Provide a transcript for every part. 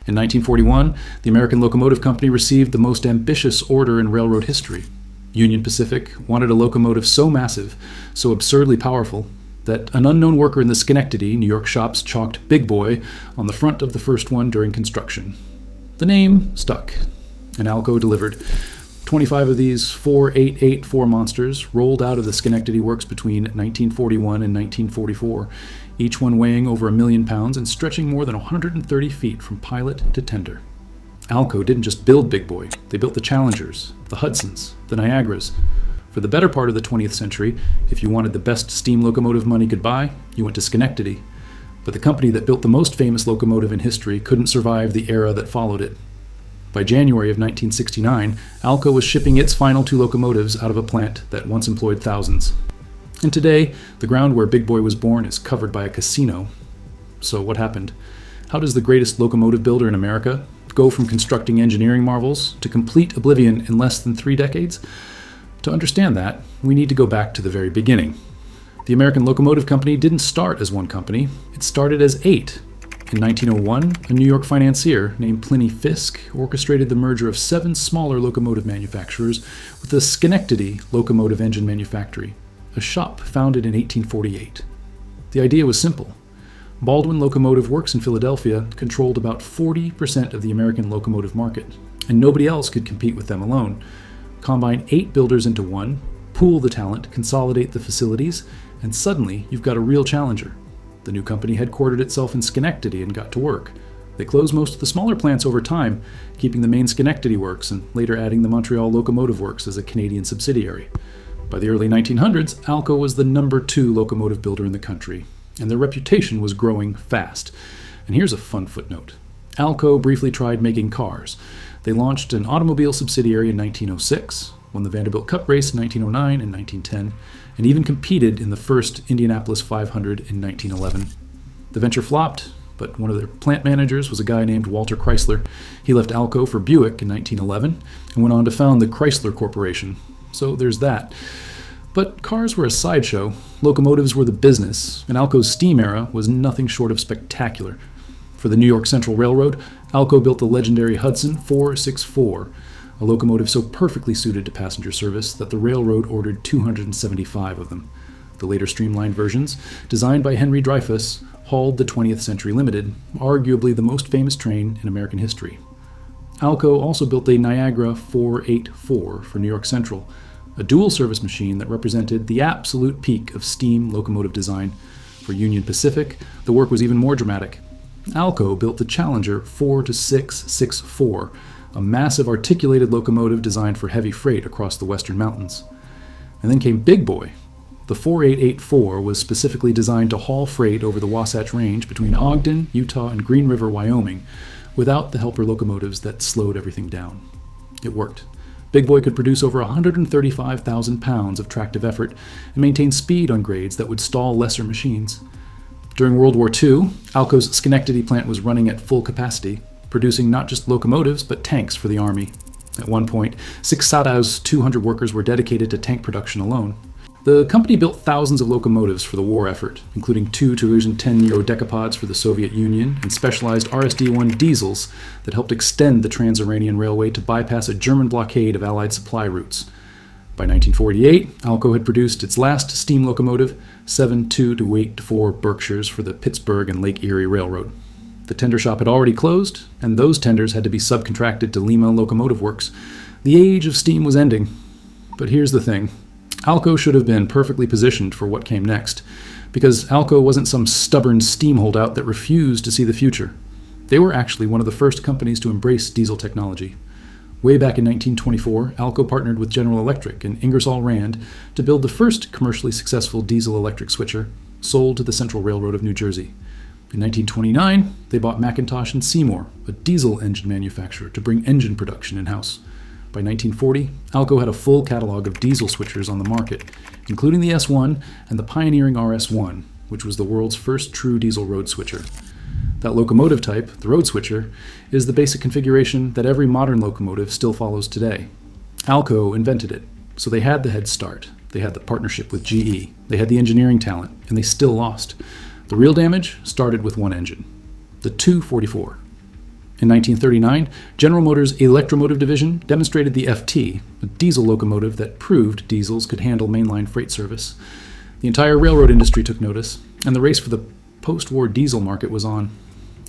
In 1941, the American Locomotive Company received the most ambitious order in railroad history. Union Pacific wanted a locomotive so massive, so absurdly powerful, that an unknown worker in the Schenectady, New York shops chalked Big Boy on the front of the first one during construction. The name stuck, and ALCO delivered. 25 of these 4884 monsters rolled out of the Schenectady works between 1941 and 1944, each one weighing over 1 million pounds and stretching more than 130 feet from pilot to tender. ALCO didn't just build Big Boy, they built the Challengers, the Hudsons, the Niagaras. For the better part of the 20th century, if you wanted the best steam locomotive money could buy, you went to Schenectady. But the company that built the most famous locomotive in history couldn't survive the era that followed it. By January of 1969, ALCO was shipping its final 2 locomotives out of a plant that once employed thousands. And today, the ground where Big Boy was born is covered by a casino. So what happened? How does the greatest locomotive builder in America go from constructing engineering marvels to complete oblivion in less than 3 decades? To understand that, we need to go back to the very beginning. The American Locomotive Company didn't start as one company, it started as 8. In 1901, a New York financier named Pliny Fisk orchestrated the merger of 7 smaller locomotive manufacturers with the Schenectady Locomotive Engine Manufactory, a shop founded in 1848. The idea was simple. Baldwin Locomotive Works in Philadelphia controlled about 40% of the American locomotive market, and nobody else could compete with them alone. Combine 8 builders into one, pool the talent, consolidate the facilities, and suddenly you've got a real challenger. The new company headquartered itself in Schenectady and got to work. They closed most of the smaller plants over time, keeping the main Schenectady works and later adding the Montreal Locomotive Works as a Canadian subsidiary. By the early 1900s, ALCO was the number 2 locomotive builder in the country, and their reputation was growing fast. And here's a fun footnote. ALCO briefly tried making cars. They launched an automobile subsidiary in 1906, won the Vanderbilt Cup race in 1909 and 1910, and even competed in the first Indianapolis 500 in 1911. The venture flopped, but one of their plant managers was a guy named Walter Chrysler. He left ALCO for Buick in 1911 and went on to found the Chrysler Corporation. So there's that. But cars were a sideshow, locomotives were the business, and ALCO's steam era was nothing short of spectacular. For the New York Central Railroad, ALCO built the legendary Hudson 464, a locomotive so perfectly suited to passenger service that the railroad ordered 275 of them. The later streamlined versions, designed by Henry Dreyfuss, hauled the 20th Century Limited, arguably the most famous train in American history. ALCO also built a Niagara 484 for New York Central, a dual-service machine that represented the absolute peak of steam locomotive design. For Union Pacific, the work was even more dramatic. ALCO built the Challenger 4-664, a massive articulated locomotive designed for heavy freight across the western mountains. And then came Big Boy. The 4884 was specifically designed to haul freight over the Wasatch Range between Ogden, Utah, and Green River, Wyoming, without the helper locomotives that slowed everything down. It worked. Big Boy could produce over 135,000 pounds of tractive effort and maintain speed on grades that would stall lesser machines. During World War II, ALCO's Schenectady plant was running at full capacity, producing not just locomotives, but tanks for the Army. At one point, 6 Sadow's 200 workers were dedicated to tank production alone. The company built thousands of locomotives for the war effort, including 2 Toulouse-10 Nero decapods for the Soviet Union and specialized RSD-1 diesels that helped extend the Trans-Iranian Railway to bypass a German blockade of Allied supply routes. By 1948, ALCO had produced its last steam locomotive, 7 2-8-4 Berkshires for the Pittsburgh and Lake Erie Railroad. The tender shop had already closed, and those tenders had to be subcontracted to Lima Locomotive Works. The age of steam was ending. But here's the thing. ALCO should have been perfectly positioned for what came next, because ALCO wasn't some stubborn steam holdout that refused to see the future. They were actually one of the first companies to embrace diesel technology. Way back in 1924, ALCO partnered with General Electric and Ingersoll Rand to build the first commercially successful diesel-electric switcher, sold to the Central Railroad of New Jersey. In 1929, they bought McIntosh and Seymour, a diesel engine manufacturer, to bring engine production in-house. By 1940, ALCO had a full catalog of diesel switchers on the market, including the S1 and the pioneering RS1, which was the world's first true diesel road switcher. That locomotive type, the road switcher, is the basic configuration that every modern locomotive still follows today. ALCO invented it, so they had the head start. They had the partnership with GE. They had the engineering talent, and they still lost. The real damage started with one engine, the 244. In 1939, General Motors' Electromotive Division demonstrated the FT, a diesel locomotive that proved diesels could handle mainline freight service. The entire railroad industry took notice, and the race for the post-war diesel market was on.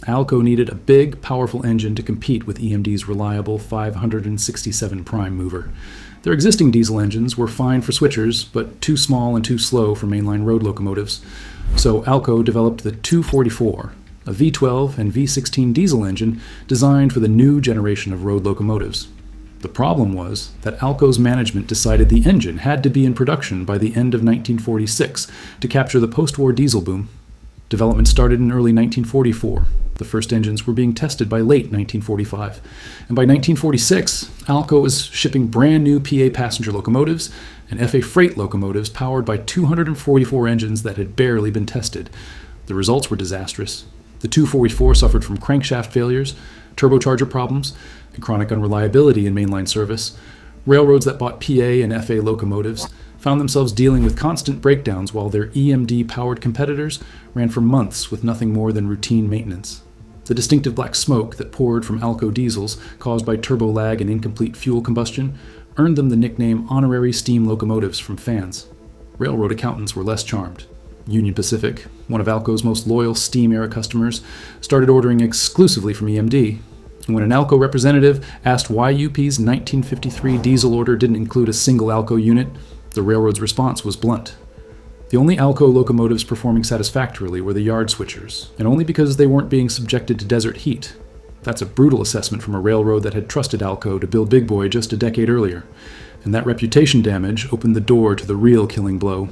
ALCO needed a big, powerful engine to compete with EMD's reliable 567 prime mover. Their existing diesel engines were fine for switchers, but too small and too slow for mainline road locomotives. So ALCO developed the 244, a V12 and V16 diesel engine designed for the new generation of road locomotives. The problem was that ALCO's management decided the engine had to be in production by the end of 1946 to capture the post-war diesel boom. Development started in early 1944. The first engines were being tested by late 1945. And by 1946, ALCO was shipping brand new PA passenger locomotives and FA freight locomotives powered by 244 engines that had barely been tested. The results were disastrous. The 244 suffered from crankshaft failures, turbocharger problems, and chronic unreliability in mainline service. Railroads that bought PA and FA locomotives found themselves dealing with constant breakdowns while their EMD-powered competitors ran for months with nothing more than routine maintenance. The distinctive black smoke that poured from ALCO diesels, caused by turbo lag and incomplete fuel combustion, earned them the nickname honorary steam locomotives from fans. Railroad accountants were less charmed. Union Pacific, one of ALCO's most loyal steam-era customers, started ordering exclusively from EMD. And when an ALCO representative asked why UP's 1953 diesel order didn't include a single ALCO unit, the railroad's response was blunt. The only ALCO locomotives performing satisfactorily were the yard switchers, and only because they weren't being subjected to desert heat. That's a brutal assessment from a railroad that had trusted ALCO to build Big Boy just a decade earlier, and that reputation damage opened the door to the real killing blow.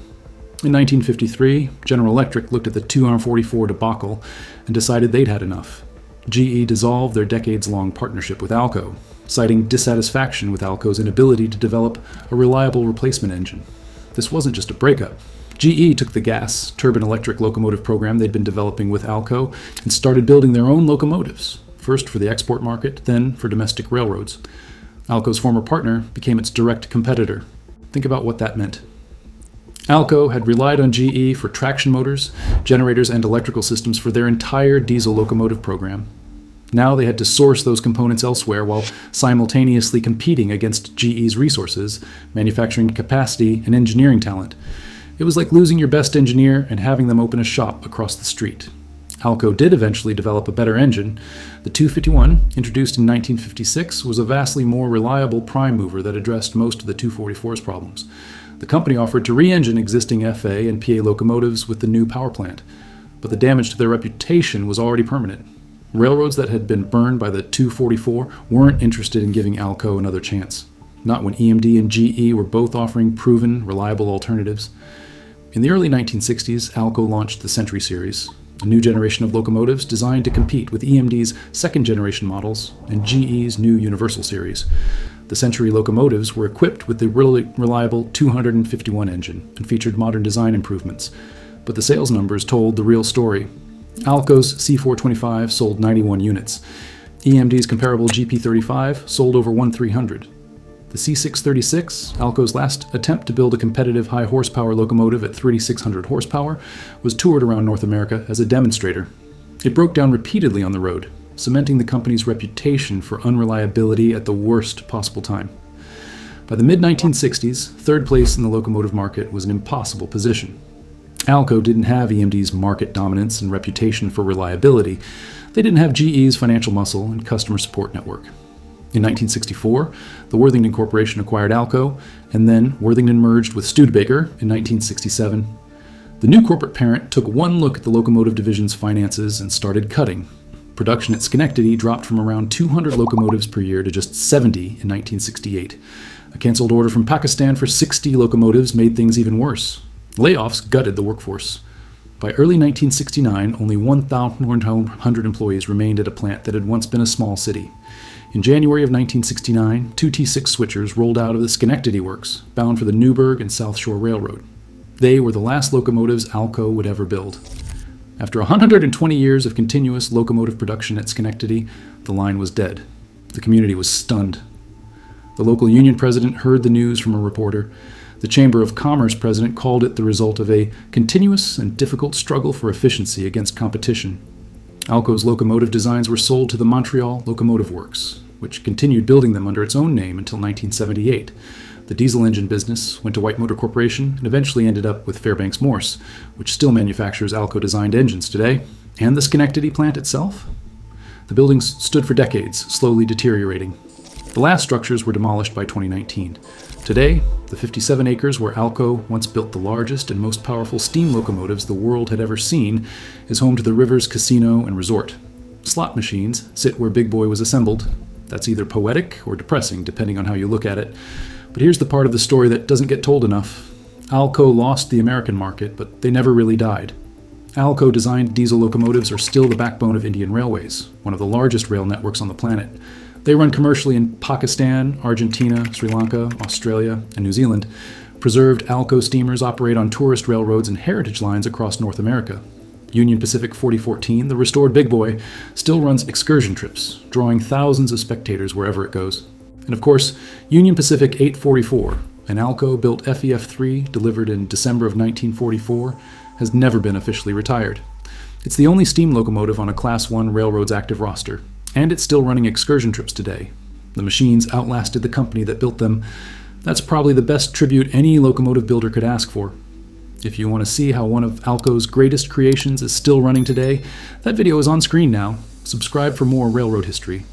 In 1953, General Electric looked at the 244 debacle and decided they'd had enough. GE dissolved their decades-long partnership with ALCO, citing dissatisfaction with ALCO's inability to develop a reliable replacement engine. This wasn't just a breakup. GE took the gas turbine electric locomotive program they'd been developing with ALCO and started building their own locomotives, first for the export market, then for domestic railroads. ALCO's former partner became its direct competitor. Think about what that meant. ALCO had relied on GE for traction motors, generators, and electrical systems for their entire diesel locomotive program. Now they had to source those components elsewhere while simultaneously competing against GE's resources, manufacturing capacity, and engineering talent. It was like losing your best engineer and having them open a shop across the street. ALCO did eventually develop a better engine. The 251, introduced in 1956, was a vastly more reliable prime mover that addressed most of the 244's problems. The company offered to re-engine existing FA and PA locomotives with the new power plant, but the damage to their reputation was already permanent. Railroads that had been burned by the 244 weren't interested in giving ALCO another chance, not when EMD and GE were both offering proven, reliable alternatives. In the early 1960s, ALCO launched the Century Series, a new generation of locomotives designed to compete with EMD's second-generation models and GE's new Universal Series. The Century locomotives were equipped with the reliable 251 engine and featured modern design improvements, but the sales numbers told the real story. ALCO's C425 sold 91 units. EMD's comparable GP35 sold over 1,300. The C636, ALCO's last attempt to build a competitive high-horsepower locomotive at 3,600 horsepower, was toured around North America as a demonstrator. It broke down repeatedly on the road, cementing the company's reputation for unreliability at the worst possible time. By the mid-1960s, third place in the locomotive market was an impossible position. ALCO didn't have EMD's market dominance and reputation for reliability. They didn't have GE's financial muscle and customer support network. In 1964, the Worthington Corporation acquired ALCO, and then Worthington merged with Studebaker in 1967. The new corporate parent took one look at the locomotive division's finances and started cutting. Production at Schenectady dropped from around 200 locomotives per year to just 70 in 1968. A canceled order from Pakistan for 60 locomotives made things even worse. Layoffs gutted the workforce. By early 1969, only 1,100 employees remained at a plant that had once been a small city. In January of 1969, two T6 switchers rolled out of the Schenectady works, bound for the Newburgh and South Shore Railroad. They were the last locomotives ALCO would ever build. After 120 years of continuous locomotive production at Schenectady, the line was dead. The community was stunned. The local union president heard the news from a reporter. The Chamber of Commerce president called it the result of a continuous and difficult struggle for efficiency against competition. ALCO's locomotive designs were sold to the Montreal Locomotive Works, which continued building them under its own name until 1978. The diesel engine business went to White Motor Corporation and eventually ended up with Fairbanks Morse, which still manufactures ALCO-designed engines today. And the Schenectady plant itself? The buildings stood for decades, slowly deteriorating. The last structures were demolished by 2019. Today, the 57 acres where ALCO once built the largest and most powerful steam locomotives the world had ever seen is home to the Rivers Casino and Resort. Slot machines sit where Big Boy was assembled. That's either poetic or depressing, depending on how you look at it. But here's the part of the story that doesn't get told enough. ALCO lost the American market, but they never really died. ALCO-designed diesel locomotives are still the backbone of Indian Railways, one of the largest rail networks on the planet. They run commercially in Pakistan, Argentina, Sri Lanka, Australia, and New Zealand. Preserved ALCO steamers operate on tourist railroads and heritage lines across North America. Union Pacific 4014, the restored Big Boy, still runs excursion trips, drawing thousands of spectators wherever it goes. And of course, Union Pacific 844, an ALCO-built FEF3 delivered in December of 1944, has never been officially retired. It's the only steam locomotive on a Class 1 railroad's active roster, and it's still running excursion trips today. The machines outlasted the company that built them. That's probably the best tribute any locomotive builder could ask for. If you want to see how one of ALCO's greatest creations is still running today, that video is on screen now. Subscribe for more railroad history.